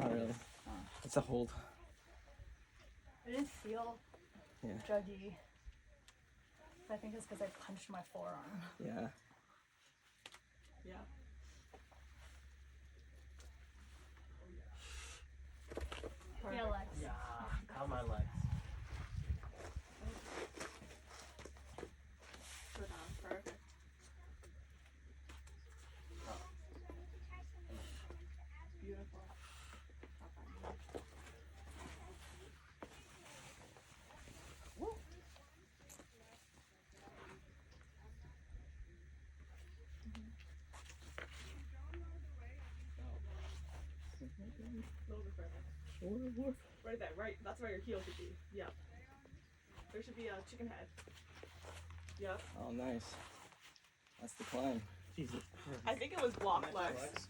Not really. It's a hold. It didn't feel druggy. I think it's because I punched my forearm. Yeah. Yeah. Yeah, legs. Yeah, count my legs. Go down. Perfect. Beautiful. Woo. A little bit further. Right there, right. That's where your heel should be. Yep. There should be a chicken head. Yep. Oh, nice. That's the climb. Jesus. I think it was block legs.